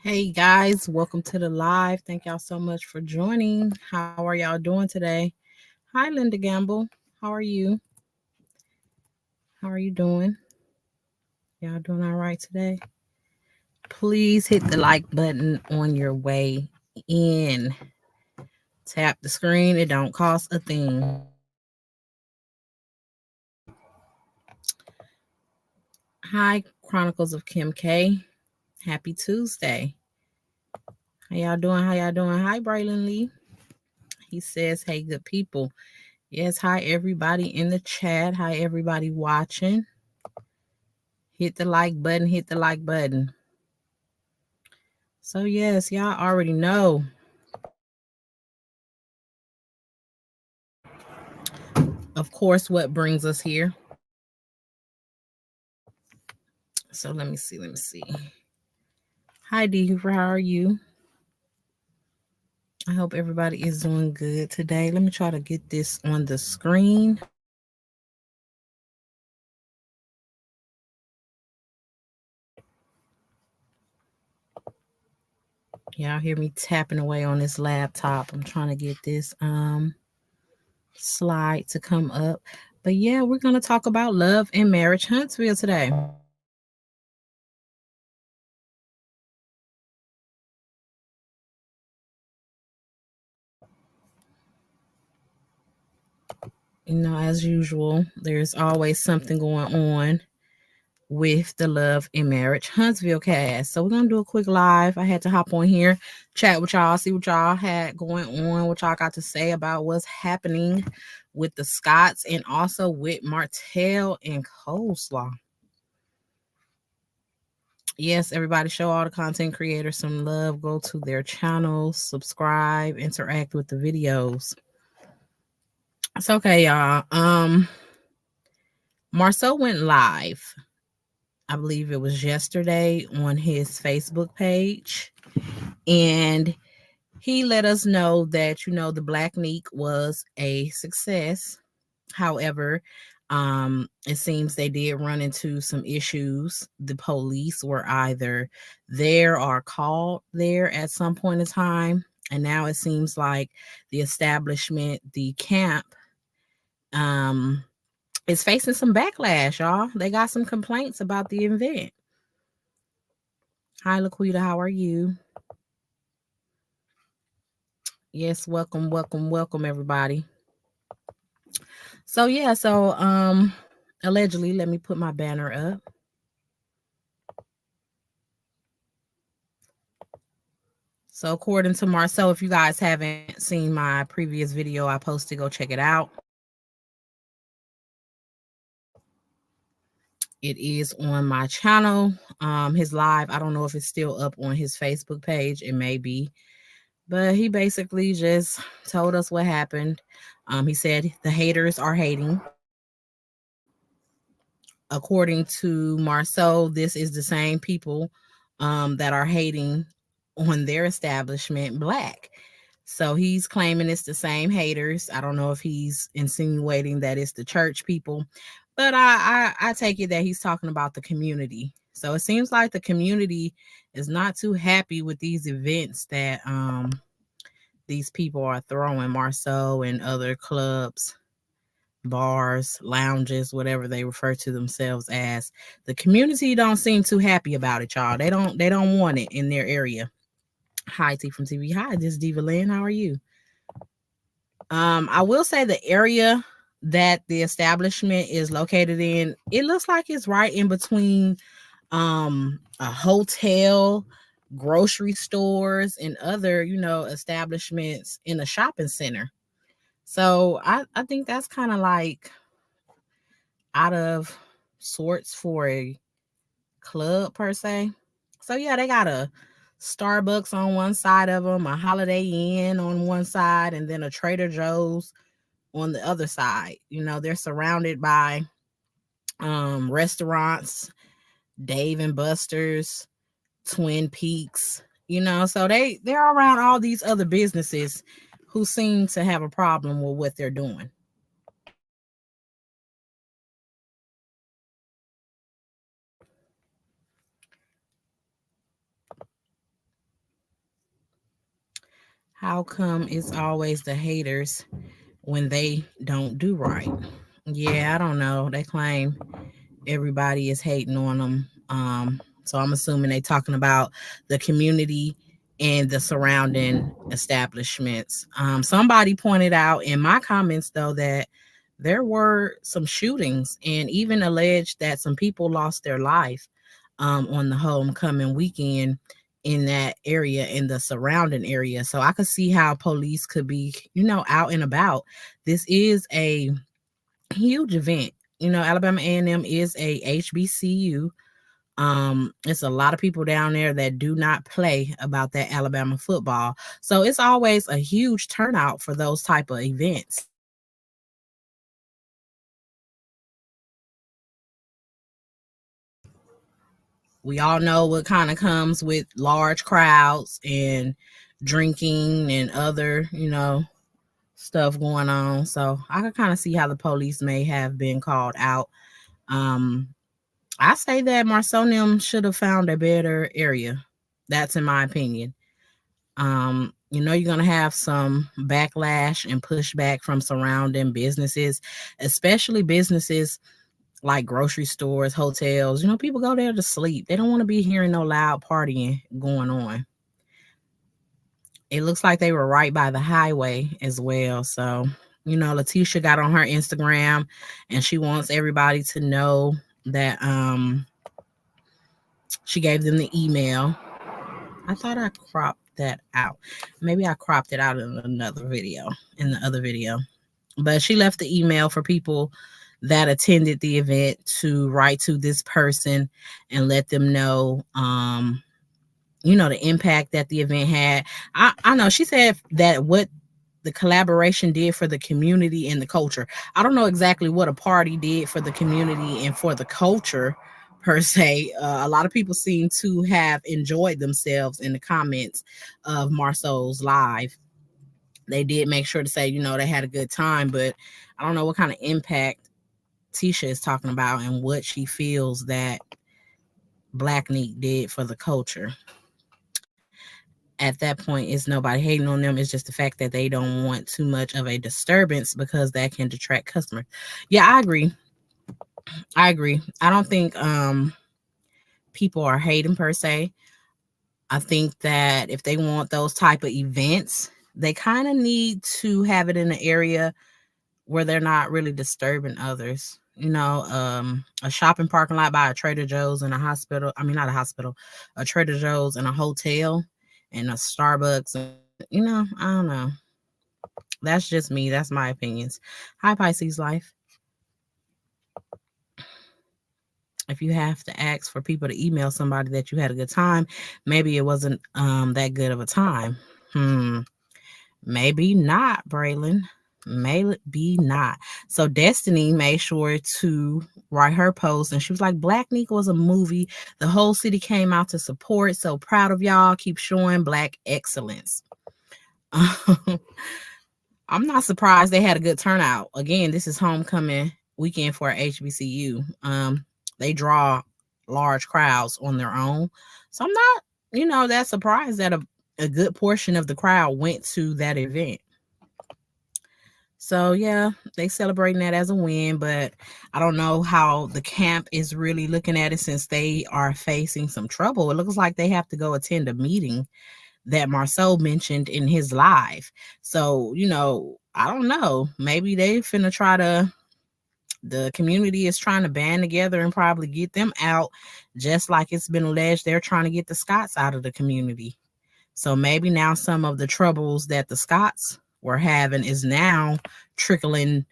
Hey guys, welcome to the live. Thank y'all so much for joining. How are y'all doing today? Hi, Linda Gamble. How are you? How are you doing? Y'all doing all right today? Please hit the like button on your way in. Tap the screen. It don't cost a thing. Hi, Chronicles of Kim K. Happy Tuesday. How y'all doing? How y'all doing? Hi, Braylon Lee. He says, hey, good people. Yes, hi, everybody in the chat. Hi, everybody watching. Hit the like button. Hit the like button. So, yes, y'all already know. Of course, what brings us here. So, let me see. Hi, D. Hoover. How are you? I hope everybody is doing good today. Let me try to get this on the screen. Y'all hear me tapping away on this laptop. I'm trying to get this slide to come up. But yeah, we're going to talk about love and marriage Huntsville today. You know, as usual, there's always something going on with the Love and Marriage Huntsville cast. So we're going to do a quick live. I had to hop on here, chat with y'all, see what y'all had going on, what y'all got to say about what's happening with the Scotts and also with Martell and Coleslaw. Yes, everybody, show all the content creators some love. Go to their channels, subscribe, interact with the videos. It's okay, y'all. Marcel went live. I believe it was yesterday on his Facebook page. And he let us know that, the Black Neek was a success. However, it seems they did run into some issues. The police were either there or called there at some point in time. And now it seems like the establishment, the camp, is facing some backlash, y'all. They got some complaints about the event. Hi, Laquita. How are you? Yes, welcome, everybody. So yeah, allegedly, let me put my banner up. So according to Marcel, if you guys haven't seen my previous video I posted, go check it out. It is on my channel. His live, I don't know if it's still up on his Facebook page. It may be. But he basically just told us what happened. He said the haters are hating. According to Marceau, this is the same people that are hating on their establishment, Black. So he's claiming it's the same haters. I don't know if he's insinuating that it's the church people, but I take it that he's talking about the community. So it seems like the community is not too happy with these events that these people are throwing, Marceau and other clubs, bars, lounges, whatever they refer to themselves as. The community don't seem too happy about it, y'all. They don't want it in their area. Hi, T from TV. Hi, this is Diva Lynn. How are you? I will say the area that the establishment is located in, it looks like it's right in between a hotel, grocery stores, and other, establishments in a shopping center. So I think that's kind of like out of sorts for a club per se. So yeah, they got a Starbucks on one side of them, a Holiday Inn on one side, and then a Trader Joe's on the other side. They're surrounded by restaurants, Dave and Buster's, Twin Peaks, so they're around all these other businesses who seem to have a problem with what they're doing. How come it's always the haters when they don't do right? Yeah, I don't know. They claim everybody is hating on them. So I'm assuming they talking about the community and the surrounding establishments. Somebody pointed out in my comments though that there were some shootings and even alleged that some people lost their life on the homecoming weekend in that area, in the surrounding area. So I could see how police could be, out and about. This is a huge event. Alabama A&M is a HBCU. It's a lot of people down there that do not play about that Alabama football. So it's always a huge turnout for those type of events. We all know what kind of comes with large crowds and drinking and other, stuff going on. So I could kind of see how the police may have been called out. Um, I say that Marconium should have found a better area. That's in my opinion. You're gonna have some backlash and pushback from surrounding businesses, especially businesses like grocery stores, hotels. People go there to sleep. They don't want to be hearing no loud partying going on. It looks like they were right by the highway as well. So, Letitia got on her Instagram and she wants everybody to know that she gave them the email. I thought I cropped that out. Maybe I cropped it out in another video, in the other video. But she left the email for people that attended the event to write to this person and let them know the impact that the event had. I know she said that what the collaboration did for the community and the culture. I don't know exactly what a party did for the community and for the culture per se. A lot of people seem to have enjoyed themselves in the comments of Marceau's live. They did make sure to say, they had a good time, but I don't know what kind of impact Tisha is talking about and what she feels that Black Neek did for the culture. At that point, it's nobody hating on them. It's just the fact that they don't want too much of a disturbance because that can detract customers. Yeah, I agree. I don't think people are hating per se. I think that if they want those type of events, they kind of need to have it in an area where they're not really disturbing others. A shopping parking lot by a Trader Joe's and a hospital. I mean, not a hospital, a Trader Joe's and a hotel and a Starbucks. I don't know. That's just me. That's my opinions. Hi, Pisces Life. If you have to ask for people to email somebody that you had a good time, maybe it wasn't that good of a time. Maybe not, Braylon. Maybe not. So Destiny made sure to write her post and she was like, Black Neek was a movie. The whole city came out to support. So proud of y'all. Keep showing Black excellence. I'm not surprised they had a good turnout. Again, this is homecoming weekend for HBCU. They draw large crowds on their own. So I'm not, that surprised that a good portion of the crowd went to that event. So yeah, they celebrating that as a win, but I don't know how the camp is really looking at it since they are facing some trouble. It looks like they have to go attend a meeting that Marcel mentioned in his live. So, I don't know. Maybe they finna try to, the community is trying to band together and probably get them out, just like it's been alleged they're trying to get the Scots out of the community. So maybe now some of the troubles that the Scots were having is now trickling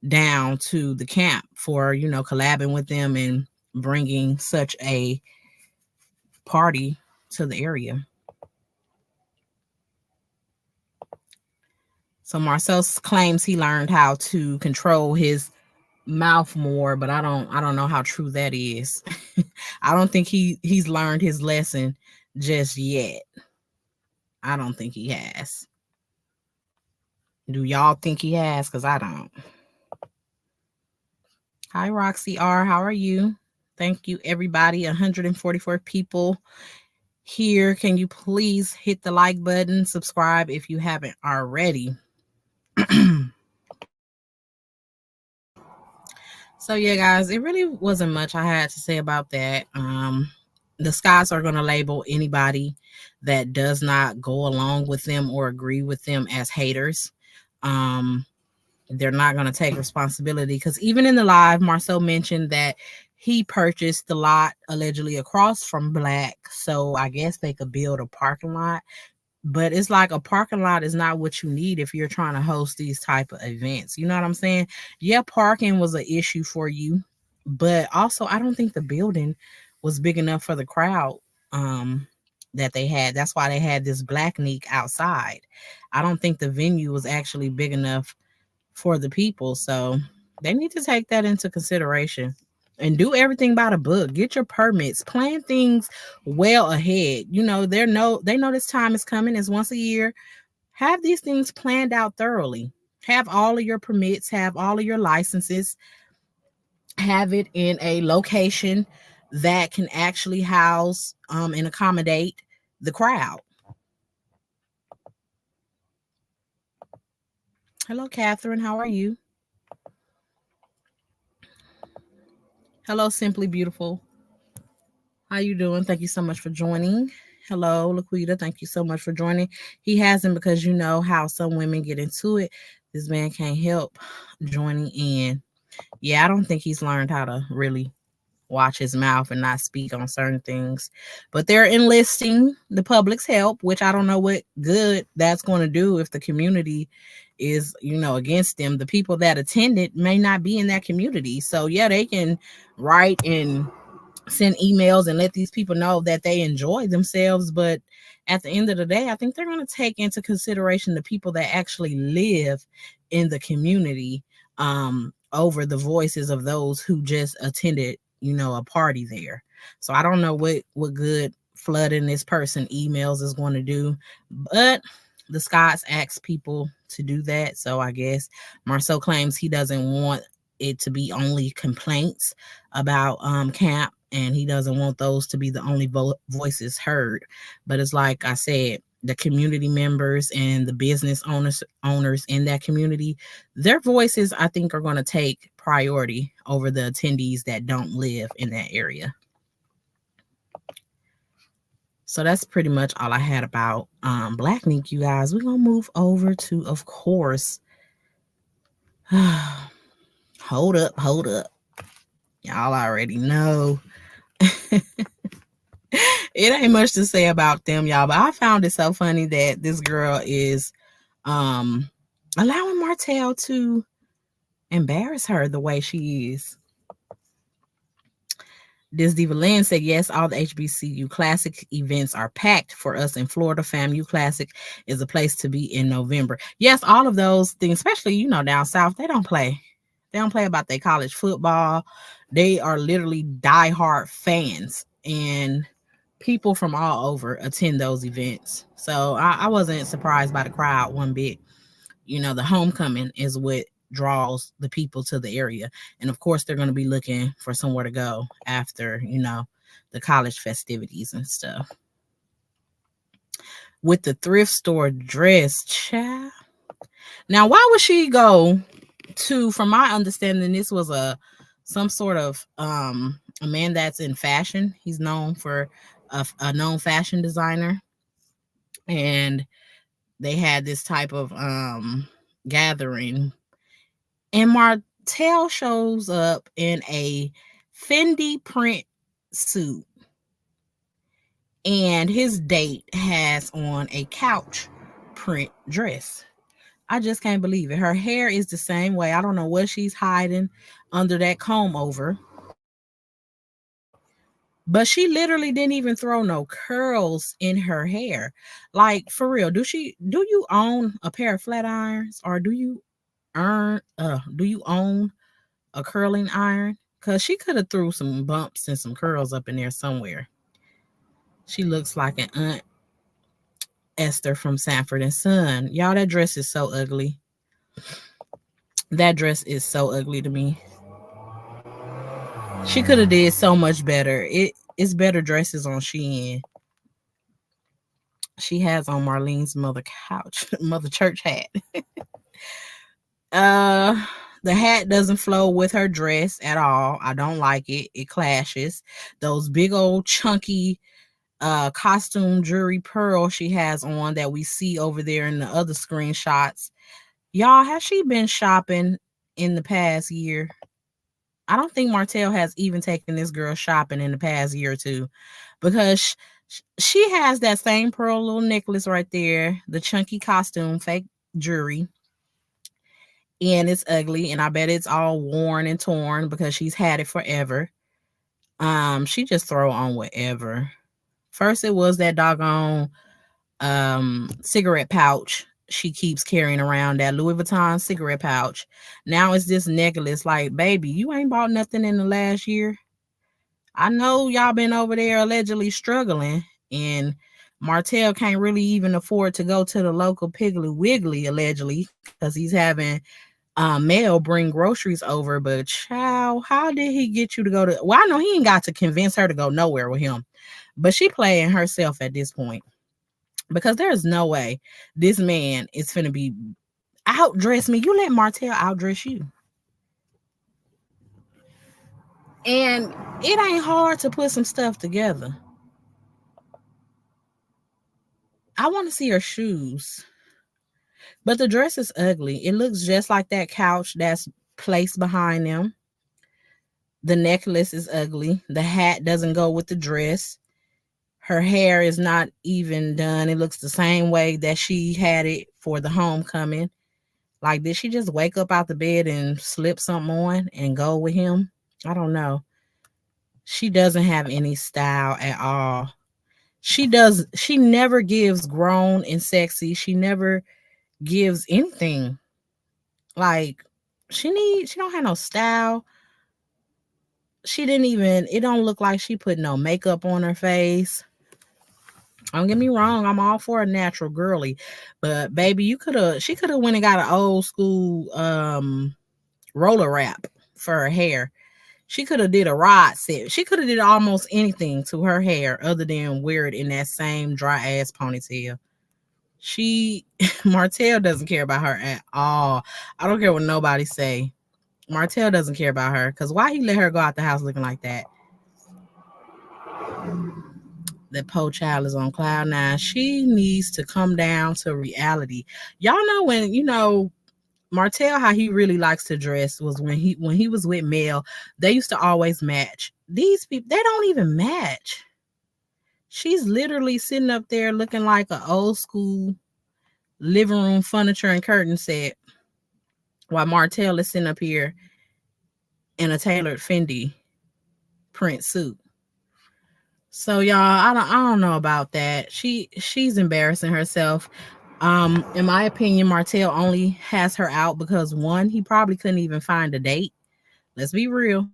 down to the camp for, collabing with them and bringing such a party to the area. So Marcel claims he learned how to control his mouth more, but I don't know how true that is. I don't think he's learned his lesson just yet. I don't think he has. Do y'all think he has? Because I don't. Hi, Roxy R. How are you? Thank you, everybody. 144 people here. Can you please hit the like button, subscribe if you haven't already. So yeah, guys, it really wasn't much I had to say about that. The Scots are going to label anybody that does not go along with them or agree with them as haters. Um, they're not going to take responsibility, because even in the live, Marcel mentioned that he purchased the lot allegedly across from Black, so I guess they could build a parking lot. But it's like a parking lot is not what you need if you're trying to host these type of events. You know what I'm saying? Yeah, parking was an issue for you, but also I don't think the building was big enough for the crowd um that they had. That's why they had this Black Neek outside. I don't think the venue was actually big enough for the people. So they need to take that into consideration and do everything by the book. Get your permits, plan things well ahead. You know, they know this time is coming. It's once a year. Have these things planned out thoroughly. Have all of your permits, have all of your licenses, have it in a location that can actually house and accommodate the crowd. Hello, Catherine. How are you? Hello, Simply Beautiful. How you doing? Thank you so much for joining. Hello, Laquita. Thank you so much for joining. He hasn't, because you know how some women get into it. This man can't help joining in. Yeah, I don't think he's learned how to really watch his mouth and not speak on certain things. But they're enlisting the public's help, which I don't know what good that's going to do if the community is, you know, against them. The people that attended may not be in that community. So yeah, they can write and send emails and let these people know that they enjoy themselves, but at the end of the day, I think they're going to take into consideration the people that actually live in the community over the voices of those who just attended, you know, a party there. So I don't know what good flooding this person emails is going to do, but the Scots asked people to do that. So I guess Marcel claims he doesn't want it to be only complaints about camp, and he doesn't want those to be the only voices heard. But it's like I said, the community members and the business owners in that community, their voices, I think, are going to take priority over the attendees that don't live in that area. So that's pretty much all I had about Black Neek, you guys. We're going to move over to, of course, hold up. Y'all already know. It ain't much to say about them, y'all, but I found it so funny that this girl is allowing Martell to embarrass her the way she is. This Diva Lynn said, yes, all the HBCU Classic events are packed for us in Florida. FAMU Classic is a place to be in November. Yes, all of those things, especially, you know, down south, they don't play. They don't play about their college football. They are literally diehard fans, and people from all over attend those events. So I wasn't surprised by the crowd one bit. You know, the homecoming is what draws the people to the area. And of course, they're going to be looking for somewhere to go after, you know, the college festivities and stuff. With the thrift store dress, child. Now, why would she go to, from my understanding, this was some sort of a man that's in fashion. He's known for a known fashion designer. And they had this type of gathering. And Martell shows up in a Fendi print suit. And his date has on a couch print dress. I just can't believe it. Her hair is the same way. I don't know what she's hiding under that comb over. But she literally didn't even throw no curls in her hair. Like, for real, do you own a pair of flat irons, or do you own a curling iron? Because she could have threw some bumps and some curls up in there somewhere. She looks like an Aunt Esther from Sanford and Son. Y'all, that dress is so ugly. That dress is so ugly to me. She could have did so much better. It's better dresses on Shein. She has on Marlene's mother couch, mother church hat. Uh the hat doesn't flow with her dress at all. I don't like it. It clashes. Those big old chunky costume jewelry pearl she has on that we see over there in the other screenshots. Y'all, has she been shopping in the past year? I don't think Martell has even taken this girl shopping in the past year or two, because she has that same pearl little necklace right there, the chunky costume, fake jewelry, and it's ugly. And I bet it's all worn and torn because she's had it forever. She just throw on whatever. First, it was that doggone cigarette pouch she keeps carrying around, that Louis Vuitton cigarette pouch. Now it's this necklace. Like, baby, you ain't bought nothing in the last year. I know y'all been over there allegedly struggling, and Martell can't really even afford to go to the local Piggly Wiggly allegedly because he's having mail bring groceries over. But child, how did he get you to go to? Well, I know he ain't got to convince her to go nowhere with him, but she playing herself at this point, because there's no way this man is finna be outdress me. You let Martell outdress you. And it ain't hard to put some stuff together. I want to see her shoes. But the dress is ugly. It looks just like that couch that's placed behind them. The necklace is ugly. The hat doesn't go with the dress. Her hair is not even done. It looks the same way that she had it for the homecoming. Like, did she just wake up out the bed and slip something on and go with him? I don't know. She doesn't have any style at all. She never gives grown and sexy. She never gives anything. Like, she don't have no style. She didn't even, it don't look like she put no makeup on her face. Don't get me wrong, I'm all for a natural girly, but baby, she could have went and got an old school roller wrap for her hair. She could have did a rod set. She could have did almost anything to her hair other than wear it in that same dry ass ponytail. She Martell doesn't care about her at all. I don't care what nobody say. Martell doesn't care about her, because why he let her go out the house looking like that? That poor child is on cloud nine. She needs to come down to reality. Y'all know when, Martell, how he really likes to dress was when he was with Mel, they used to always match. These people, they don't even match. She's literally sitting up there looking like an old school living room furniture and curtain set, while Martell is sitting up here in a tailored Fendi print suit. So y'all, I don't know about that. She's embarrassing herself. In my opinion, Martell only has her out because, one, he probably couldn't even find a date. Let's be real.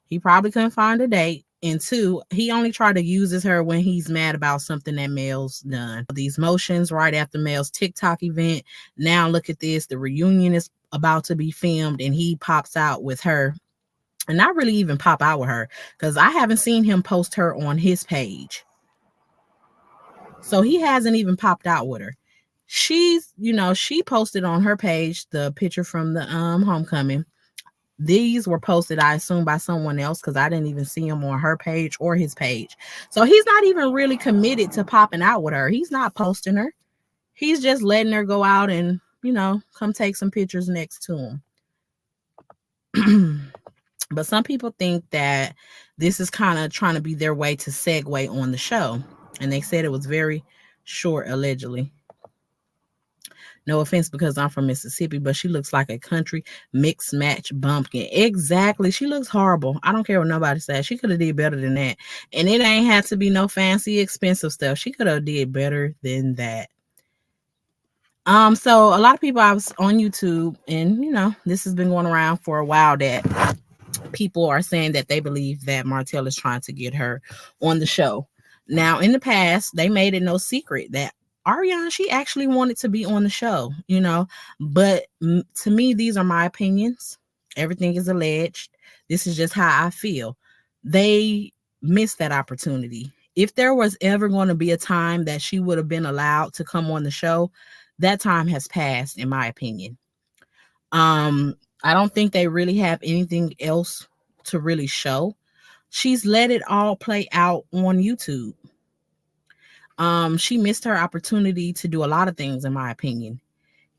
He probably couldn't find a date. And two, he only tried to uses her when he's mad about something that Mel's done. These motions right after Mel's TikTok event. Now look at this. The reunion is about to be filmed and he pops out with her. And not really even pop out with her, because I haven't seen him post her on his page. So he hasn't even popped out with her. She posted on her page the picture from the homecoming. These were posted, I assume, by someone else, because I didn't even see him on her page or his page. So he's not even really committed to popping out with her. He's not posting her. He's just letting her go out and, come take some pictures next to him. But some people think that this is kind of trying to be their way to segue on the show. And they said it was very short, allegedly. No offense, because I'm from Mississippi, but she looks like a country mix match bumpkin. Exactly. She looks horrible. I don't care what nobody says. She could have did better than that. And it ain't had to be no fancy, expensive stuff. She could have did better than that. So a lot of people, I was on YouTube, and this has been going around for a while, that people are saying that they believe that Martell is trying to get her on the show. Now, in the past, they made it no secret that Ariana, she actually wanted to be on the show, but to me, these are my opinions. Everything is alleged. This is just how I feel. They missed that opportunity. If there was ever going to be a time that she would have been allowed to come on the show, that time has passed, in my opinion. Um, I don't think they really have anything else to really show. She's let it all play out on YouTube. She missed her opportunity to do a lot of things, in my opinion.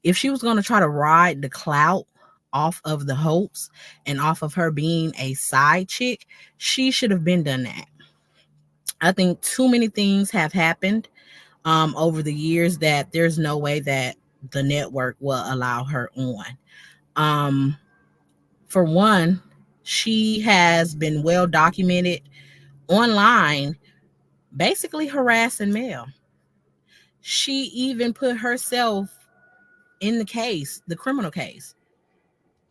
If she was going to try to ride the clout off of the hopes and off of her being a side chick, she should have been done that. I think too many things have happened over the years that there's no way that the network will allow her on. Um, for one, she has been well documented online, basically harassing Mel. She even put herself in the case, the criminal case.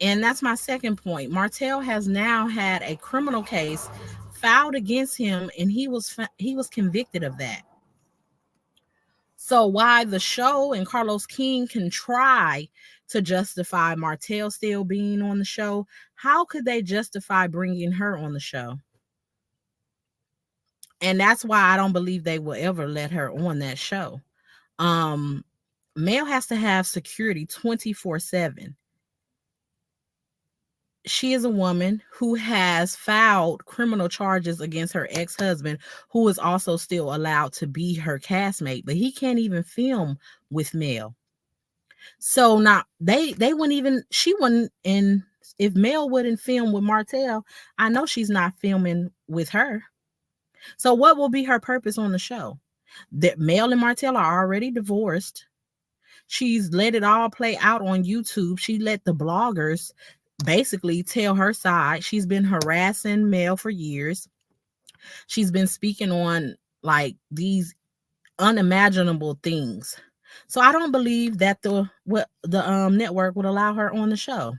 And that's my second point. Martell has now had a criminal case filed against him, and he was convicted of that. So why the show and Carlos King can try to justify Martell still being on the show, how could they justify bringing her on the show? And that's why I don't believe they will ever let her on that show. Um, Mel has to have security 24/7. She is a woman who has filed criminal charges against her ex-husband, who is also still allowed to be her castmate, but he can't even film with Mel. So now they wouldn't even she wouldn't and if Mel wouldn't film with Martell, I know she's not filming with her. So what will be her purpose on the show? That Mel and Martell are already divorced. She's let it all play out on YouTube. She let the bloggers basically tell her side. She's been harassing Mel for years. She's been speaking on like these unimaginable things. So I don't believe that the network would allow her on the show.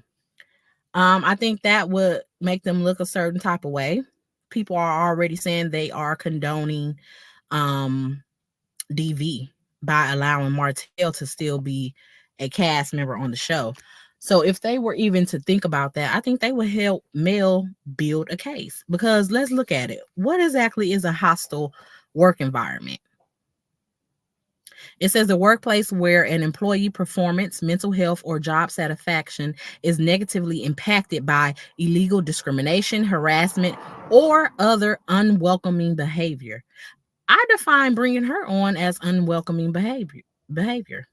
I think that would make them look a certain type of way. People are already saying they are condoning um DV by allowing Martell to still be a cast member on the show. So if they were even to think about that, I think they would help Mel build a case. Because let's look at it. What exactly is a hostile work environment? It says a workplace where an employee performance, mental health, or job satisfaction is negatively impacted by illegal discrimination, harassment, or other unwelcoming behavior. I define bringing her on as unwelcoming behavior.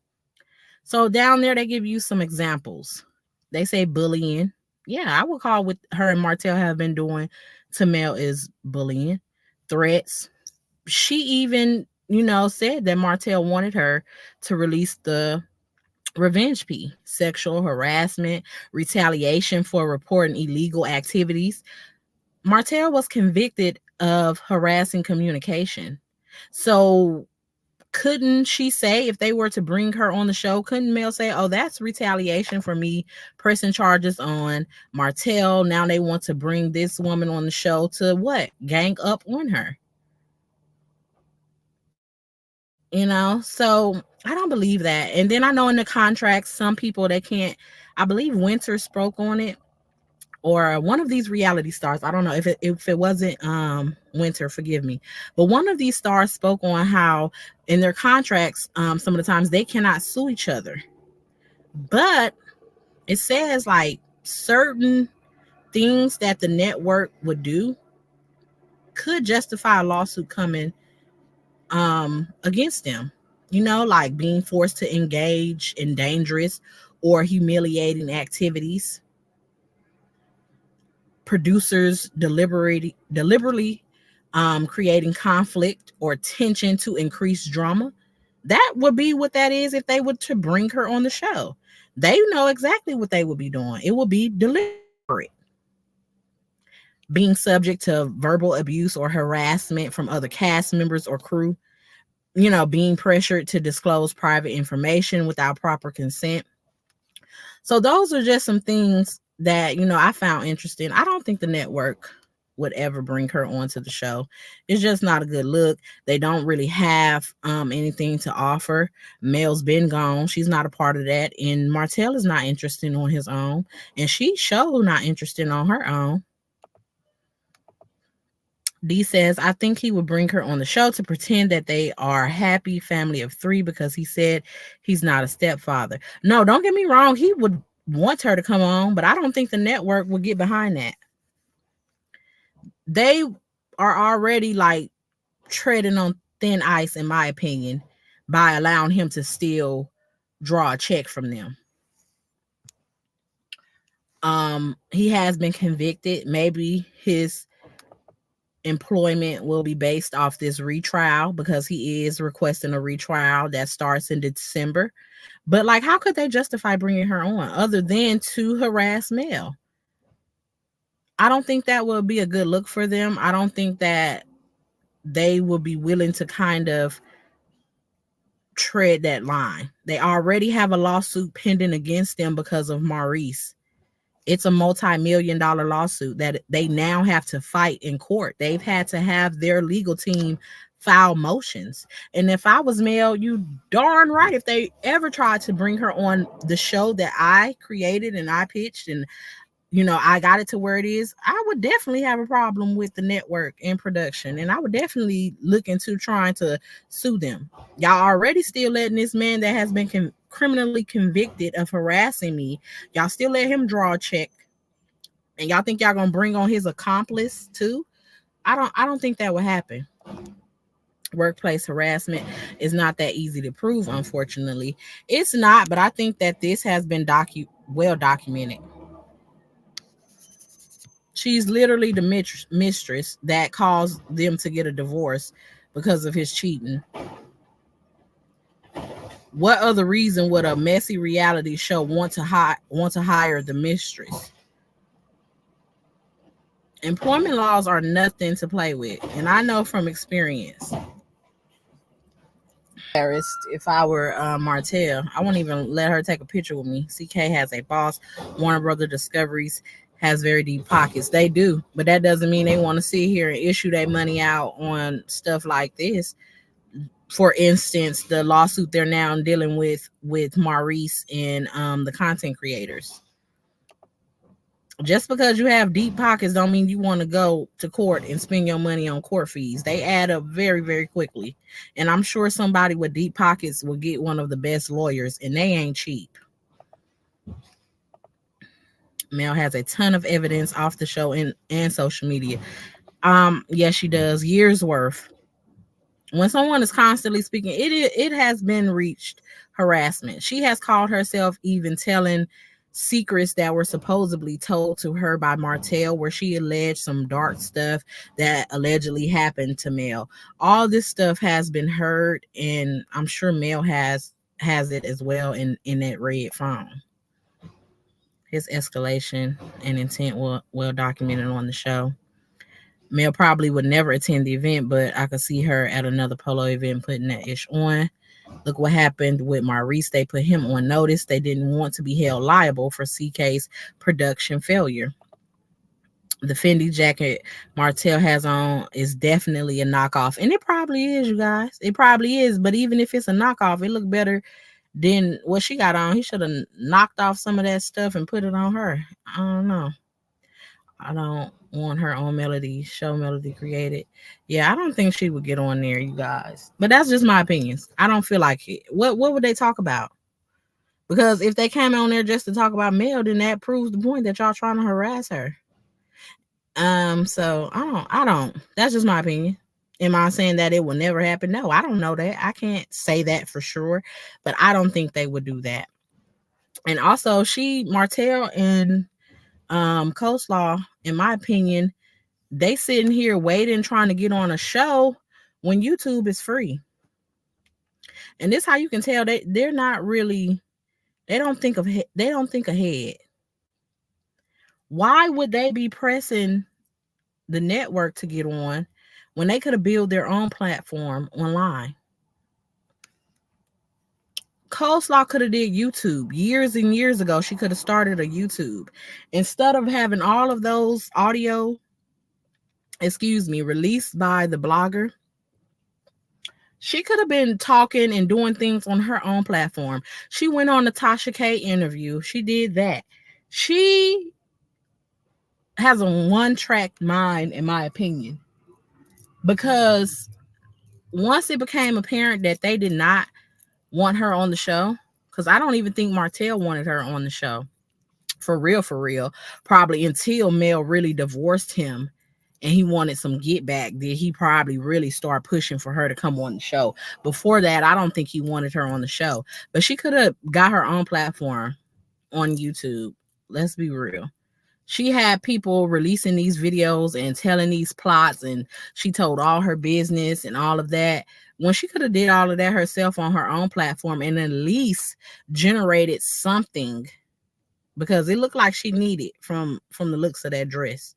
So down there they give you some examples. They say bullying. Yeah, I would call what her and Martell have been doing to Mel is bullying, threats. She even, said that Martell wanted her to release the revenge P, sexual harassment, retaliation for reporting illegal activities. Martell was convicted of harassing communication. So couldn't she say, if they were to bring her on the show, couldn't Mel say, oh, that's retaliation for me pressing charges on Martell? Now they want to bring this woman on the show to what? Gang up on her. So I don't believe that. And then I know in the contracts, some people they can't, I believe Winter spoke on it, or one of these reality stars. I don't know if it wasn't Winter, forgive me. But one of these stars spoke on how in their contracts, some of the times they cannot sue each other. But it says like certain things that the network would do could justify a lawsuit coming against them. Like being forced to engage in dangerous or humiliating activities, producers deliberately creating conflict or tension to increase drama. That would be what that is if they were to bring her on the show. They know exactly what they would be doing. It will be deliberate. Being subject to verbal abuse or harassment from other cast members or crew, being pressured to disclose private information without proper consent. So those are just some things that, I found interesting. I don't think the network would ever bring her onto the show. It's just not a good look. They don't really have anything to offer. Mel's been gone. She's not a part of that. And Martell is not interested on his own. And she showed not interested on her own. D says, I think he would bring her on the show to pretend that they are a happy family of 3 because he said he's not a stepfather. No, don't get me wrong. He would want her to come on, but I don't think the network would get behind that. They are already like treading on thin ice, in my opinion, by allowing him to still draw a check from them. He has been convicted. Maybe his employment will be based off this retrial because he is requesting a retrial that starts in December. But like, how could they justify bringing her on other than to harass Mel? I don't think that will be a good look for them. I don't think that they will be willing to kind of tread that line. They already have a lawsuit pending against them because of Maurice. It's a multi-million-dollar lawsuit that they now have to fight in court. They've had to have their legal team file motions. And if I was Mel, you darn right, if they ever tried to bring her on the show that I created and I pitched and I got it to where it is, I would definitely have a problem with the network and production. And I would definitely look into trying to sue them. Y'all already still letting this man that has been criminally convicted of harassing me, y'all still let him draw a check. And y'all think y'all gonna bring on his accomplice too? I don't think that would happen. Workplace harassment is not that easy to prove, unfortunately. It's not, but I think that this has been well documented. She's literally the mistress that caused them to get a divorce because of his cheating. What other reason would a messy reality show want to hire the mistress? Employment laws are nothing to play with, and I know from experience. If I were Martell, I wouldn't even let her take a picture with me. CK has a boss. Warner Brother Discoveries has very deep pockets. They do, but that doesn't mean they want to sit here and issue their money out on stuff like this. For instance, the lawsuit they're now dealing with Maurice and the content creators. Just because you have deep pockets don't mean you want to go to court and spend your money on court fees. They add up very, very quickly. And I'm sure somebody with deep pockets will get one of the best lawyers, and they ain't cheap. Mel has a ton of evidence off the show and social media. Yes, she does. Years worth. When someone is constantly speaking, it has been reached harassment. She has called herself even telling secrets that were supposedly told to her by Martel, where she alleged some dark stuff that allegedly happened to Mel. All this stuff has been heard, and I'm sure Mel has it as well in that red phone. His escalation and intent well documented on the show. Mel probably would never attend the event, but I could see her at another polo event putting that ish on. Look what happened with Maurice. They put him on notice. They didn't want to be held liable for CK's production failure. The Fendi jacket Martell has on is definitely a knockoff. And it probably is, you guys. It probably is. But even if it's a knockoff, it looked better than what she got on. He should have knocked off some of that stuff and put it on her. I don't know. I don't want her own show melody created. Yeah, I don't think she would get on there, you guys. But that's just my opinions. I don't feel like it. What would they talk about? Because if they came on there just to talk about Mel, then that proves the point that y'all trying to harass her. So I don't. That's just my opinion. Am I saying that it will never happen? No, I don't know that. I can't say that for sure, but I don't think they would do that. And also, Martell and Coleslaw, in my opinion, they sitting here waiting, trying to get on a show when YouTube is free. And this how you can tell they're not really, they don't think ahead. Why would they be pressing the network to get on when they could have built their own platform online? Coleslaw could have did YouTube years and years ago. She could have started a YouTube instead of having all of those audio, released by the blogger. She could have been talking and doing things on her own platform. She went on the Tasha K interview. She did that. She has a one-track mind, in my opinion. because once it became apparent that they did not want her on the show, because I don't even think Martell wanted her on the show. For real, probably until Mel really divorced him and he wanted some get back, did he probably really start pushing for her to come on the show. Before that, I don't think he wanted her on the show, but she could have got her own platform on YouTube. Let's be real. She had people releasing these videos and telling these plots, and she told all her business and all of that, when she could have did all of that herself on her own platform and at least generated something, because it looked like she needed from the looks of that dress.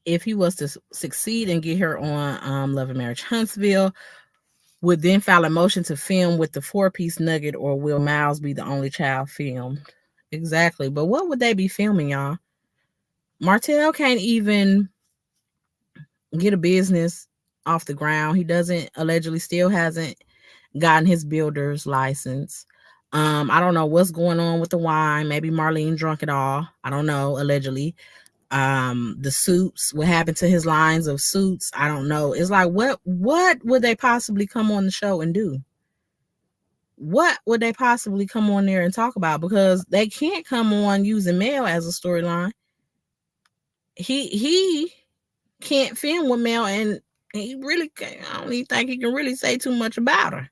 If he was to succeed and get her on Love and Marriage Huntsville, would then file a motion to film with the 4-piece nugget, or will Miles be the only child filmed? Exactly. But what would they be filming, y'all? Martell can't even get a business off the ground. He doesn't, allegedly still hasn't gotten his builder's license. I don't know what's going on with the wine. Maybe Marlene drunk it all. I don't know, allegedly. The suits, what happened to his lines of suits, I don't know. It's like, what would they possibly come on the show and do? What would they possibly come on there and talk about? Because they can't come on using Mel as a storyline. He can't film with Mel, and he really can't, I don't even think he can really say too much about her.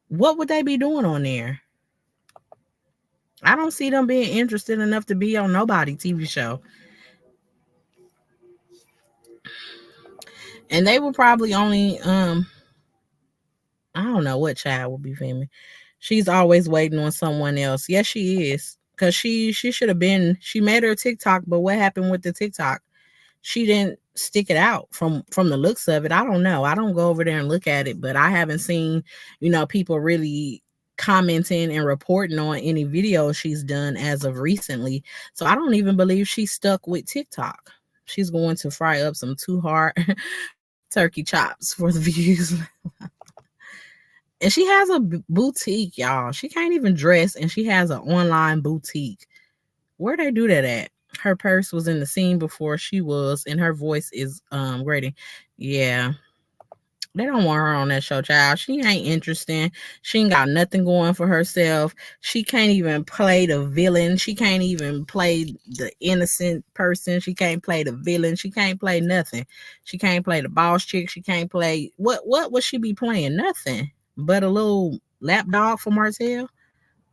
What would they be doing on there? I don't see them being interested enough to be on nobody TV show. And they will probably only I don't know what child will be filming. She's always waiting on someone else. Yes, she is. Cause she should have been, she made her TikTok, but what happened with the TikTok? She didn't stick it out from the looks of it. I don't know. I don't go over there and look at it, but I haven't seen, people really commenting and reporting on any videos she's done as of recently. So I don't even believe she's stuck with TikTok. She's going to fry up some too hard turkey chops for the views. And she has a boutique, y'all. She can't even dress, and she has an online boutique. Where they do that at? Her purse was in the scene before she was, and her voice is grating. Yeah. They don't want her on that show, child. She ain't interesting. She ain't got nothing going for herself. She can't even play the villain. She can't even play the innocent person. She can't play the villain. She can't play nothing. She can't play the boss chick. She can't play, what would she be playing? Nothing but a little lapdog for Martell.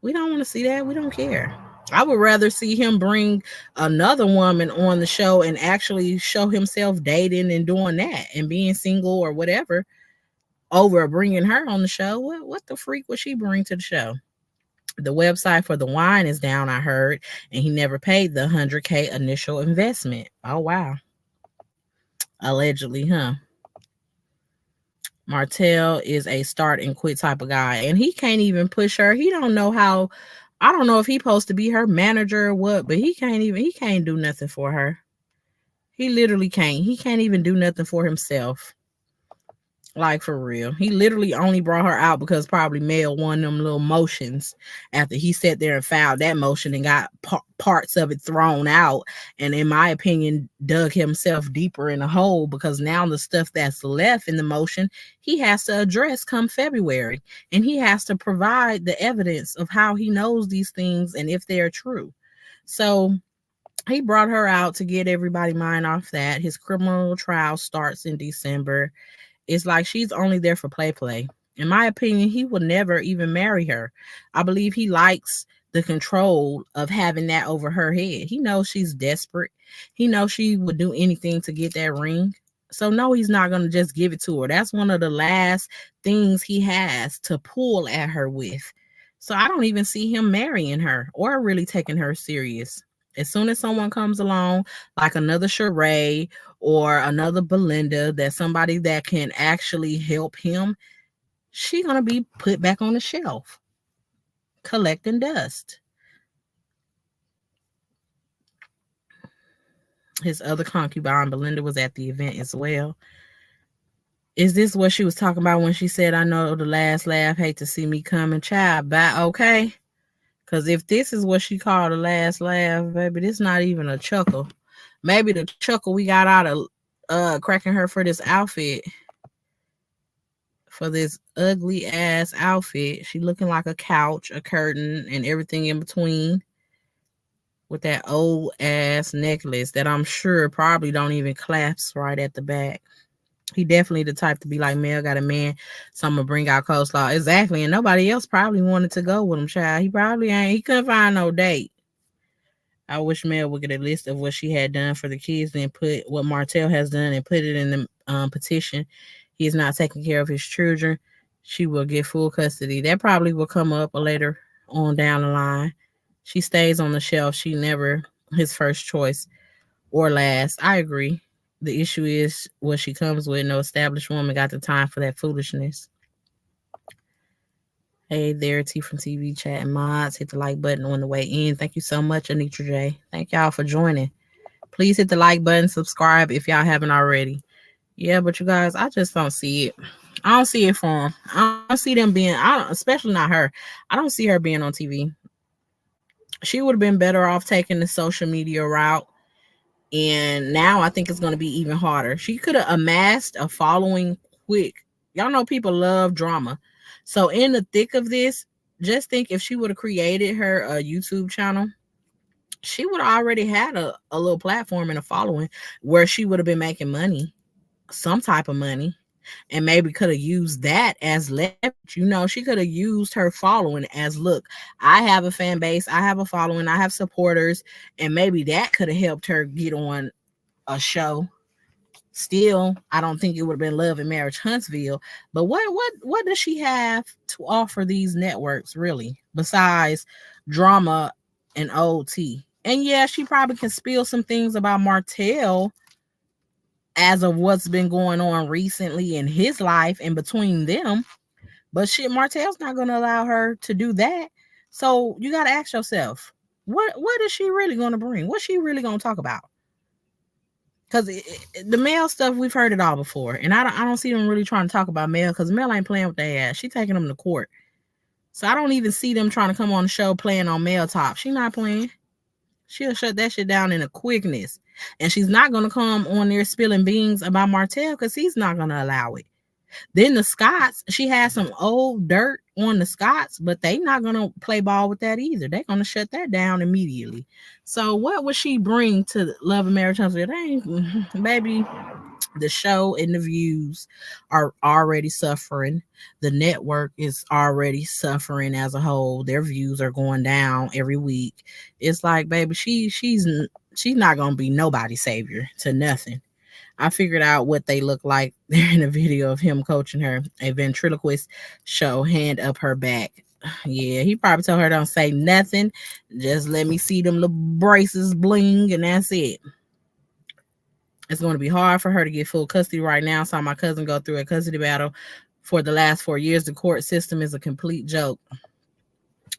We don't want to see that. We don't care. I would rather see him bring another woman on the show and actually show himself dating and doing that and being single or whatever, over bringing her on the show. What the freak would she bring to the show? The website for the wine is down, I heard, and he never paid the $100K initial investment. Oh, wow. Allegedly, huh? Martell is a start and quit type of guy, and he can't even push her. He don't know how. I don't know if he's supposed to be her manager or what, but he can't do nothing for her. He literally can't. He can't even do nothing for himself. Like, for real. He literally only brought her out because probably Mel won them little motions after he sat there and filed that motion and got parts of it thrown out. And in my opinion, dug himself deeper in a hole, because now the stuff that's left in the motion, he has to address come February. And he has to provide the evidence of how he knows these things and if they're true. So he brought her out to get everybody's mind off that. His criminal trial starts in December. It's like she's only there for play. In my opinion, he would never even marry her. I believe he likes the control of having that over her head. He knows she's desperate. He knows she would do anything to get that ring. So no, he's not going to just give it to her. That's one of the last things he has to pull at her with. So I don't even see him marrying her or really taking her serious. As soon as someone comes along, like another Sheree or another Belinda, that somebody that can actually help him, she's going to be put back on the shelf, collecting dust. His other concubine, Belinda, was at the event as well. Is this what she was talking about when she said, I know the last laugh, hate to see me coming, child? Bye, okay. Cause if this is what she called the last laugh, baby, this not even a chuckle. Maybe the chuckle we got out of cracking her for this outfit, for this ugly ass outfit. She looking like a couch, a curtain, and everything in between. With that old ass necklace that I'm sure probably don't even clasp right at the back. He definitely the type to be like, Mel got a man, so I'm gonna bring out coleslaw. Exactly. And nobody else probably wanted to go with him, child. He probably ain't, he couldn't find no date. I wish Mel would get a list of what she had done for the kids and put what Martell has done and put it in the petition. He is not taking care of his children. She will get full custody. That probably will come up later on down the line. She stays on the shelf. She never his first choice or last. I agree. The issue is what she comes with. No established woman got the time for that foolishness. Hey there, T from TV chat and mods. Hit the like button on the way in. Thank you so much, Anitra J. Thank y'all for joining. Please hit the like button, subscribe if y'all haven't already. Yeah, but you guys, I just don't see it. I don't see it for them. I don't see them being, especially not her. I don't see her being on TV. She would have been better off taking the social media route. And now I think it's going to be even harder. She could have amassed a following quick. Y'all know people love drama. So in the thick of this, just think if she would have created her YouTube channel, she would have already had a little platform and a following where she would have been making money, some type of money, and maybe could have used that as leverage. You know, she could have used her following as, look, I have a fan base, I have a following, I have supporters, and maybe that could have helped her get on a show. Still, I don't think it would have been Love and Marriage Huntsville. But what does she have to offer these networks really besides drama and old tea? And yeah, she probably can spill some things about Martell as of what's been going on recently in his life and between them. But shit, Martell's not going to allow her to do that. So you got to ask yourself, what is she really going to bring? What's she really going to talk about? Because the Mel stuff, we've heard it all before. And I don't see them really trying to talk about Mel because Mel ain't playing with their ass. She taking them to court. So I don't even see them trying to come on the show playing on Mel top. She not playing. She'll shut that shit down in a quickness. And she's not going to come on there spilling beans about Martell because he's not going to allow it. Then the Scots, she has some old dirt on the Scots, but they not going to play ball with that either. They're going to shut that down immediately. So what would she bring to Love and Marriage Huntsville? Baby, the show and the views are already suffering. The network is already suffering as a whole. Their views are going down every week. It's like, baby, she's not gonna be nobody's savior to nothing. I figured out what they look like there in a video of him coaching her, a ventriloquist show, hand up her back. Yeah, he probably told her don't say nothing. Just let me see them little braces bling, and that's it. It's going to be hard for her to get full custody right now. Saw my cousin go through a custody battle for the last 4 years. The court system is a complete joke.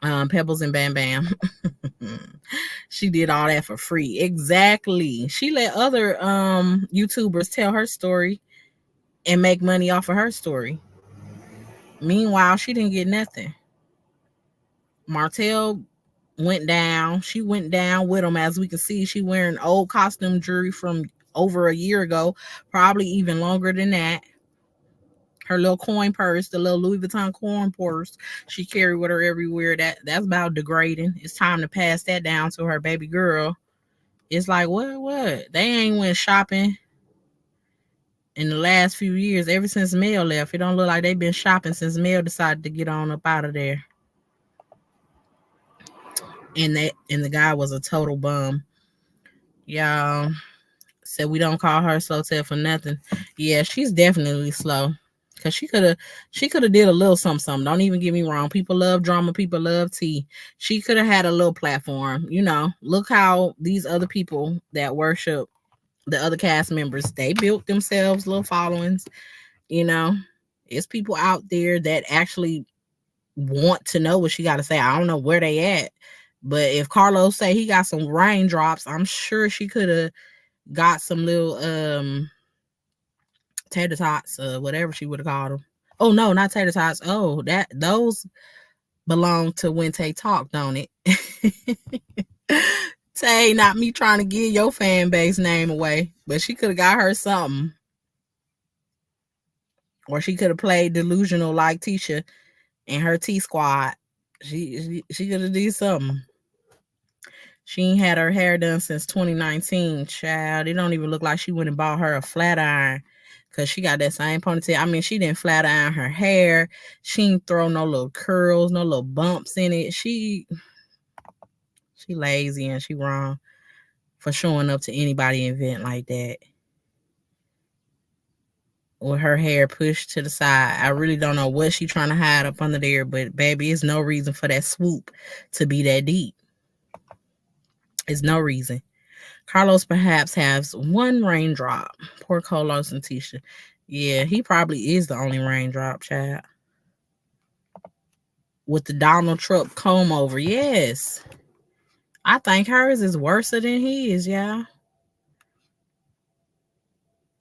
Pebbles and Bam Bam. She did all that for free. Exactly. She let other YouTubers tell her story and make money off of her story. Meanwhile, she didn't get nothing. Martell went down. She went down with him. As we can see, she wearing old costume jewelry from over a year ago, probably even longer than that. Her little coin purse, the little Louis Vuitton coin purse she carried with her everywhere. That's about degrading. It's time to pass that down to her baby girl. It's like, what? They ain't went shopping in the last few years, ever since Mel left. It don't look like they've been shopping since Mel decided to get on up out of there. And the guy was a total bum. Y'all said we don't call her slow tail for nothing. Yeah, she's definitely slow. Cause she could have did a little something. Don't even get me wrong. People love drama. People love tea. She could have had a little platform. You know, look how these other people that worship the other cast members, they built themselves little followings. You know, it's people out there that actually want to know what she got to say. I don't know where they at, but if Carlos say he got some raindrops, I'm sure she could have got some little tater tots, whatever she would have called them. Oh no, not tater tots. Oh, those belong to when Tay talked on it. Tay, not me trying to give your fan base name away, but she could have got her something. Or she could have played delusional like Tisha and her T Squad. She could have did something. She ain't had her hair done since 2019, child. It don't even look like she went and bought her a flat iron. Cause she got that same ponytail. I mean, she didn't flat iron her hair. She didn't throw no little curls, no little bumps in it. She lazy and she wrong for showing up to anybody event like that with her hair pushed to the side. I really don't know what she trying to hide up under there, but baby, it's no reason for that swoop to be that deep. It's no reason. Carlos perhaps has one raindrop. Poor Carlos and Tisha. Yeah, he probably is the only raindrop, child. With the Donald Trump comb over. Yes. I think hers is worse than his, y'all.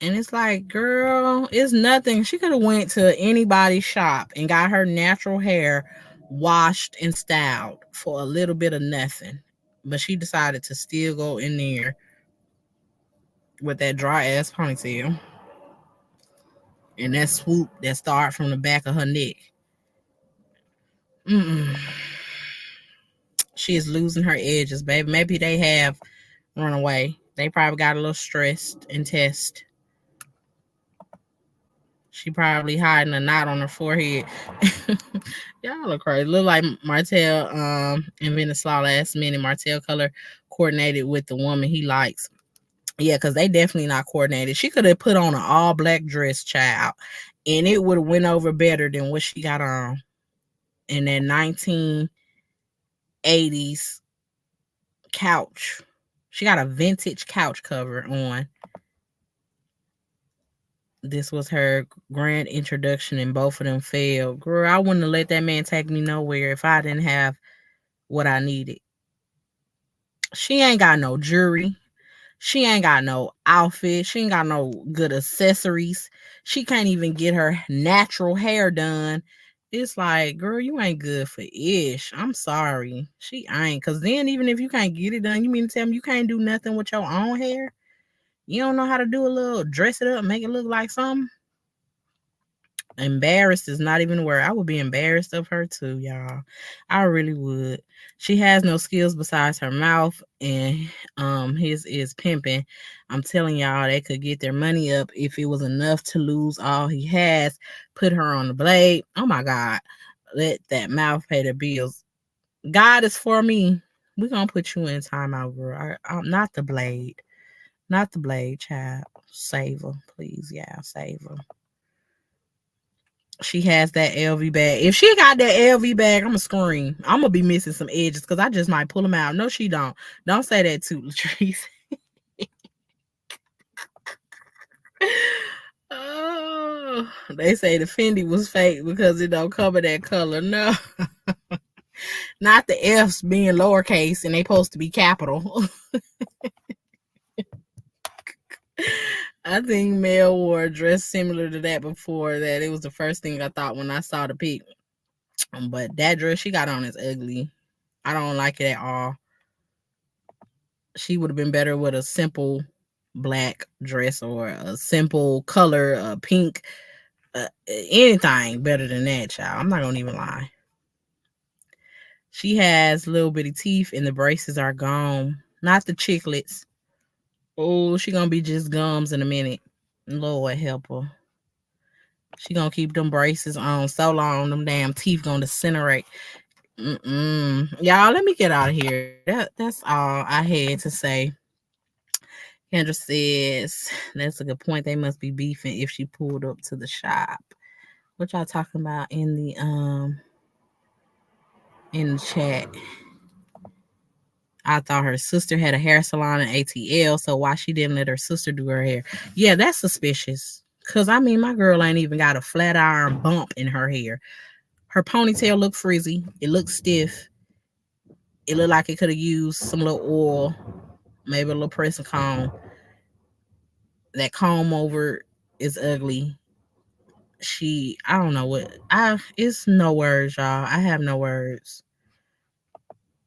And it's like, girl, it's nothing. She could have went to anybody's shop and got her natural hair washed and styled for a little bit of nothing. But she decided to still go in there with that dry ass ponytail and that swoop that started from the back of her neck. Mm-mm. She is losing her edges, baby. Maybe they have run away. They probably got a little stressed and test. She probably hiding a knot on her forehead. Y'all look crazy. Look like Martel and Venezuela last minute. Martel color coordinated with the woman he likes. Yeah, because they definitely not coordinated. She could have put on an all black dress, child, and it would have went over better than what she got on in that 1980s couch. She got a vintage couch cover on. This was her grand introduction, and both of them failed. Girl, I wouldn't have let that man take me nowhere if I didn't have what I needed. She ain't got no jewelry. She ain't got no outfit. She ain't got no good accessories. She can't even get her natural hair done. It's like, girl, you ain't good for ish. I'm sorry. She ain't. Because then, even if you can't get it done, you mean to tell me you can't do nothing with your own hair? You don't know how to do a little dress it up, make it look like something? Embarrassed is not even a word. I would be embarrassed of her too, y'all. I really would. She has no skills besides her mouth, and his is pimping. I'm telling y'all, they could get their money up if it was enough to lose all he has. Put her on the blade. Oh my God, let that mouth pay the bills. God is for me. We're gonna put you in timeout, girl. I'm not the blade, not the blade, child. Save her, please. Yeah, save her. She has that LV bag. If she got that LV bag, I'm gonna scream. I'm gonna be missing some edges because I just might pull them out. No, she don't. Don't say that too, Latrice. Oh, they say the Fendi was fake because it don't cover that color. No, not the F's being lowercase and they supposed to be capital. I think Mel wore a dress similar to that before that. It was the first thing I thought when I saw the pic. But that dress she got on is ugly. I don't like it at all. She would have been better with a simple black dress or a simple color, pink, anything better than that, child. I'm not gonna even lie. She has little bitty teeth and the braces are gone. Not the chiclets. Oh, she gonna be just gums in a minute. Lord help her. She gonna keep them braces on so long, them damn teeth gonna disintegrate. Y'all, let me get out of here. That's all I had to say. Kendra says that's a good point. They must be beefing if she pulled up to the shop. What y'all talking about in the chat? I thought her sister had a hair salon in ATL, so why she didn't let her sister do her hair? Yeah, that's suspicious. Cause I mean, my girl ain't even got a flat iron bump in her hair. Her ponytail looked frizzy. It looked stiff. It looked like it could have used some little oil, maybe a little pressing comb. That comb over is ugly. I don't know it's no words, y'all. I have no words.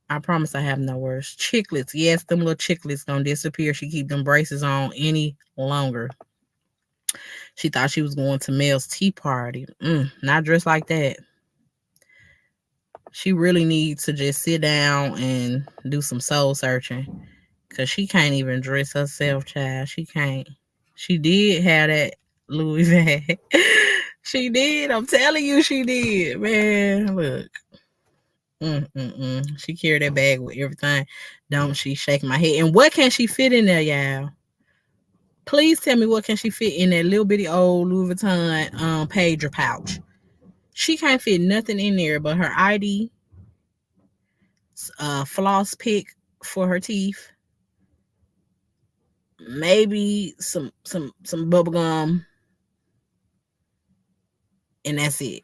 I promise I have no words. Chiclets. Yes, them little chiclets don't disappear. She keep them braces on any longer. She thought she was going to Mel's tea party. Not dressed like that. She really needs to just sit down and do some soul searching. Cause she can't even dress herself, child. She can't. She did have that Louis bag. She did. I'm telling you, she did. Man, look. She carried that bag with everything. Don't she? Shaking my head. And what can she fit in there, y'all? Please tell me what can she fit in that little bitty old Louis Vuitton pager pouch. She can't fit nothing in there but her ID, floss pick for her teeth, maybe some bubble gum, and that's it.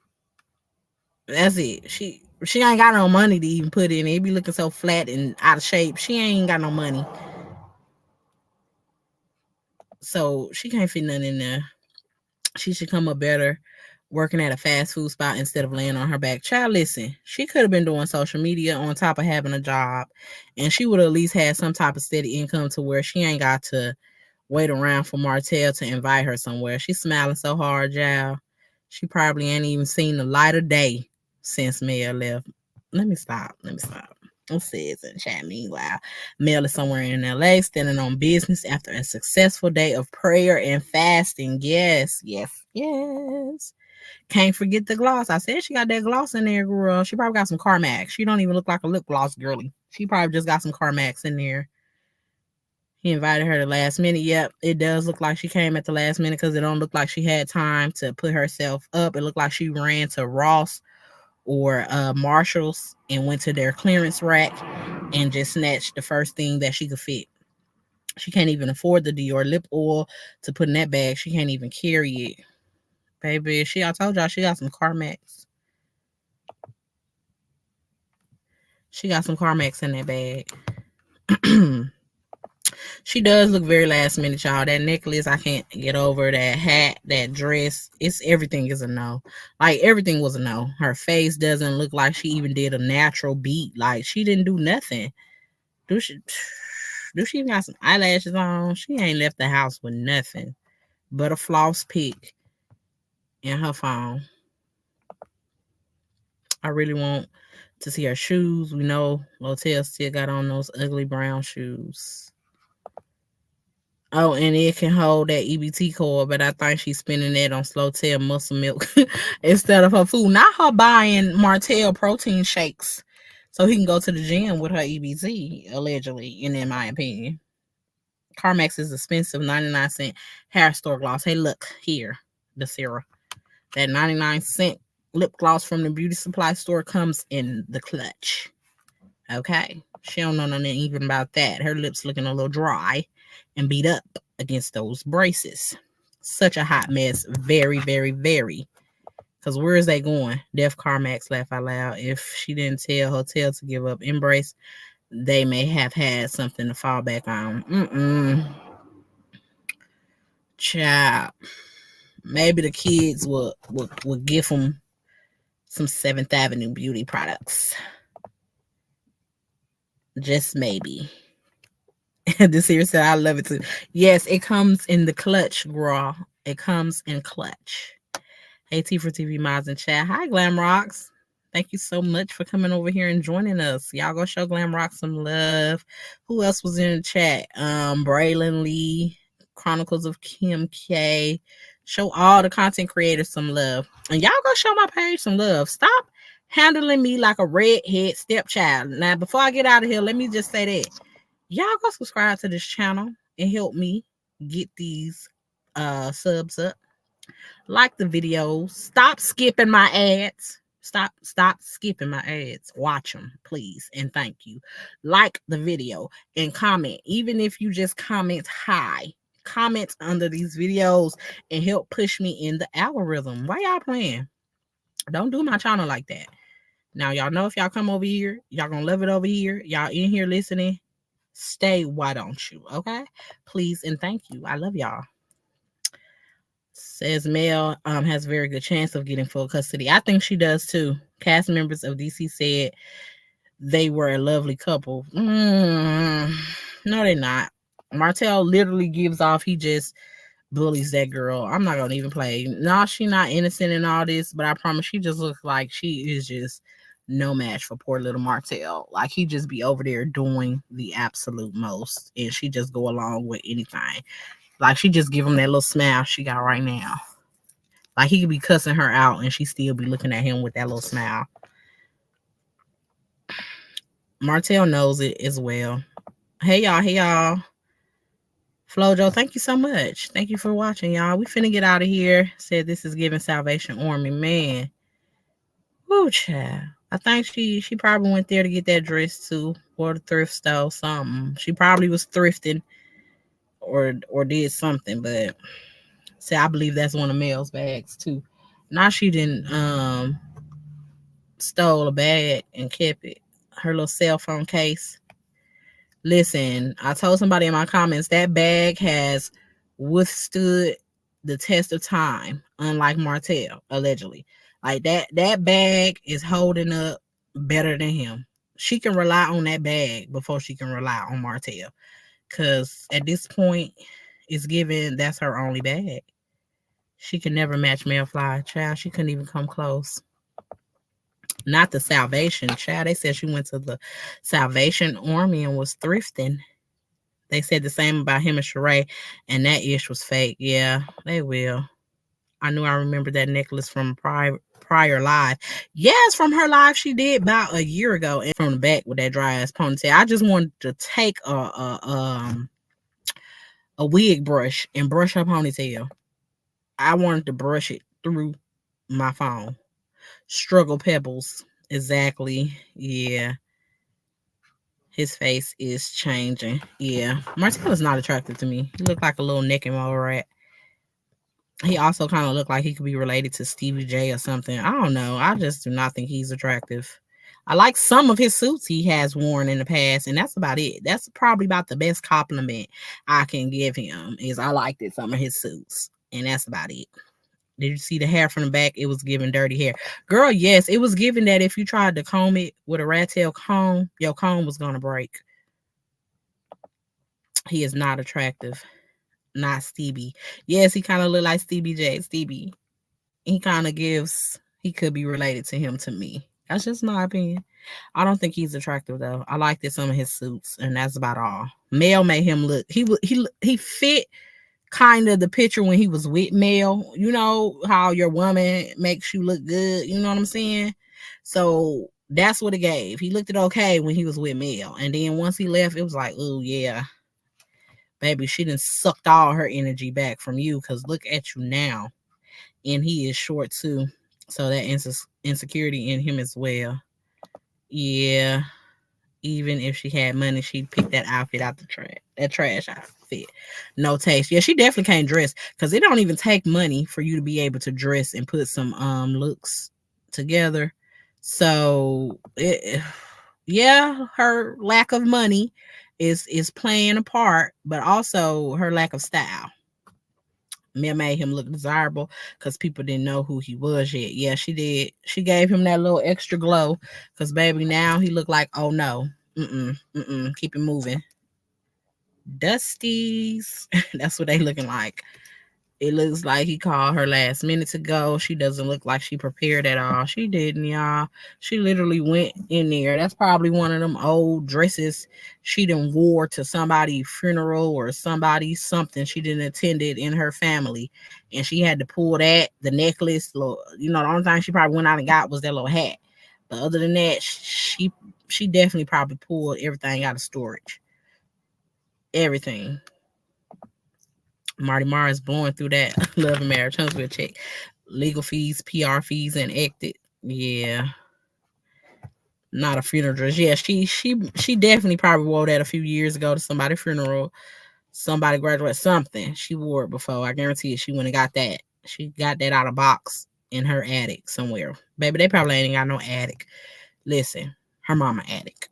That's it. She ain't got no money to even put in it. It be looking so flat and out of shape. She ain't got no money. So she can't fit nothing in there. She should come up better working at a fast food spot instead of laying on her back. Child, listen, she could have been doing social media on top of having a job, and she would have at least had some type of steady income to where she ain't got to wait around for Martell to invite her somewhere. She's smiling so hard, y'all. She probably ain't even seen the light of day since Mel left. Let me stop. It says in chat. Meanwhile, Mel is somewhere in LA standing on business after a successful day of prayer and fasting. Yes. Can't forget the gloss. I said she got that gloss in there, girl. She probably got some Carmax. She don't even look like a lip gloss girly. She probably just got some Carmax in there. He invited her the last minute. Yep, it does look like she came at the last minute because it don't look like she had time to put herself up. It looked like she ran to Ross or Marshall's and went to their clearance rack and just snatched the first thing that she could fit. She can't even afford the Dior lip oil to put in that bag. She can't even carry it. Baby, I told y'all she got some Carmex. She got some Carmex in that bag. She does look very last minute, y'all. That necklace, I can't get over. That hat, that dress, everything is a no. Like, everything was a no. Her face doesn't look like she even did a natural beat. Like, she didn't do nothing. Do she even got some eyelashes on? She ain't left the house with nothing but a floss pick in her phone. I really want to see her shoes. We know Lotel still got on those ugly brown shoes. Oh, and it can hold that EBT cord, but I think she's spending that on Slow-Tail muscle milk instead of her food. Not her buying Martell protein shakes so he can go to the gym with her EBT, allegedly, and in my opinion. Carmex is expensive, 99-cent hair store gloss. Hey, look here, the Sarah. That 99-cent lip gloss from the beauty supply store comes in the clutch. Okay? She don't know nothing even about that. Her lips looking a little dry and beat up against those braces. Such a hot mess. Very, very, very. Because where is they going? Def Carmax laugh out loud. If she didn't tell Hotel to give up Embrace, they may have had something to fall back on. Child. Maybe the kids will give them some 7th Avenue beauty products. Just maybe. This here said, I love it too. Yes, it comes in the clutch, girl. It comes in clutch. Hey, T for TV Mods and chat. Hi, Glam Rocks. Thank you so much for coming over here and joining us. Y'all go show Glam Rock some love. Who else was in the chat? Braylon Lee, Chronicles of Kim K. Show all the content creators some love. And y'all go show my page some love. Stop handling me like a redhead stepchild. Now, before I get out of here, let me just say that. Y'all go subscribe to this channel and help me get these subs up. Like the videos. Stop skipping my ads. Stop skipping my ads. Watch them, please, and thank you. Like the video and comment. Even if you just comment hi, comment under these videos and help push me in the algorithm. Why y'all playing? Don't do my channel like that. Now, y'all know if y'all come over here, y'all gonna love it over here. Y'all in here listening. Stay, why don't you? Okay, please and thank you. I love y'all. Says Mel has a very good chance of getting full custody. I think she does too. Cast members of DC said they were a lovely couple. No, they're not. Martell literally gives off he just bullies that girl. I'm not gonna even play. No, she not innocent in all this, but I promise she just looks like she is just no match for poor little Martell. Like he just be over there doing the absolute most, and she just go along with anything. Like she just give him that little smile she got right now. Like he could be cussing her out, and she still be looking at him with that little smile. Martell knows it as well. Hey y'all, hey y'all. Flojo, thank you so much. Thank you for watching, y'all. We finna get out of here. Said this is giving Salvation Army. Man. Woo, child. I think she probably went there to get that dress too. Or the thrift store, something. She probably was thrifting or did something, but see, I believe that's one of Mel's bags too. Now she didn't stole a bag and kept it. Her little cell phone case. Listen, I told somebody in my comments that bag has withstood the test of time, unlike Martell, allegedly. Like that bag is holding up better than him. She can rely on that bag before she can rely on Martell. Cause at this point, it's given that's her only bag. She can never match Mel Fly. Child, she couldn't even come close. Not the Salvation. Child, they said she went to the Salvation Army and was thrifting. They said the same about him and Sheree, and that ish was fake. Yeah, they will. I knew I remembered that necklace from prior live. Yes, from her live she did about a year ago, and from the back with that dry ass ponytail. I just wanted to take a wig brush and brush her ponytail. I wanted to brush it through my phone. Struggle Pebbles. Exactly. Yeah. His face is changing. Yeah. Martell is not attractive to me. He looked like a little neck and mole rat. He also kind of looked like he could be related to Stevie J or something. I don't know. I just do not think he's attractive. I like some of his suits he has worn in the past, and that's about it. That's probably about the best compliment I can give him is I liked it, some of his suits. And that's about it. Did you see the hair from the back? It was giving dirty hair. Girl, yes, it was giving that if you tried to comb it with a rat tail comb, your comb was going to break. He is not attractive. Not Stevie. Yes, he kind of look like Stevie J. Stevie. He kind of gives, he could be related to him to me. That's just my opinion. I don't think he's attractive though. I liked some of his suits, and that's about all. Mel made him look, he fit kind of the picture when he was with Mel. You know how your woman makes you look good. You know what I'm saying? So that's what it gave. He looked it okay when he was with Mel, and then once he left, it was like, oh yeah, baby, she done sucked all her energy back from you. Cause look at you now, and he is short too. So that insecurity in him as well. Yeah. Even if she had money, she'd pick that outfit out the trash. That trash outfit. No taste. Yeah, she definitely can't dress because it don't even take money for you to be able to dress and put some looks together. So yeah, her lack of money is playing a part, but also her lack of style. Mia made him look desirable because people didn't know who he was yet. Yeah, she did. She gave him that little extra glow because, baby, now he looked like, oh no, keep it moving. Dusties, that's what they looking like. It looks like he called her last minute to go. She doesn't look like she prepared at all. She didn't, y'all. She literally went in there. That's probably one of them old dresses she done wore to somebody's funeral or something she didn't attended in her family. And she had to pull that, the necklace, the only thing she probably went out and got was that little hat. But other than that, she definitely probably pulled everything out of storage. Everything. Marty Marr is blowing through that love and marriage Huntsville check. Legal fees, PR fees, and acted. Yeah. Not a funeral dress. Yeah, she definitely probably wore that a few years ago to somebody's funeral. Somebody graduated something. She wore it before. I guarantee you she went and got that. She got that out of box in her attic somewhere. Baby, they probably ain't got no attic. Listen, her mama attic.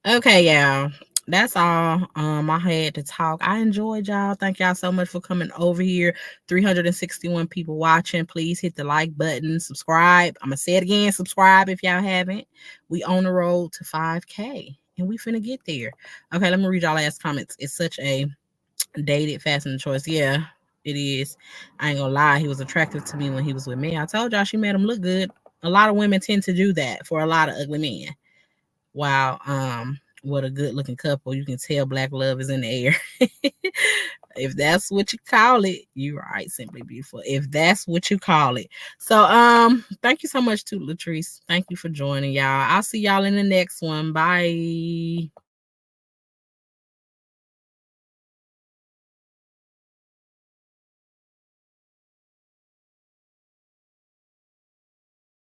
Okay, y'all. That's all. I had to talk. I enjoyed y'all. Thank y'all so much for coming over here. 361 people watching. Please hit the like button, subscribe. I'm gonna say it again, subscribe if y'all haven't. We on the road to 5K and we finna get there. Okay, let me read y'all last comments. It's such a dated fashion choice. Yeah, it is. I ain't gonna lie, he was attractive to me when he was with me. I told y'all she made him look good. A lot of women tend to do that for a lot of ugly men. Wow, what a good looking couple. You can tell black love is in the air. If that's what you call it, you're right, Simply Beautiful. If that's what you call it. So thank you so much to Latrice. Thank you for joining y'all. I'll see y'all in the next one. Bye.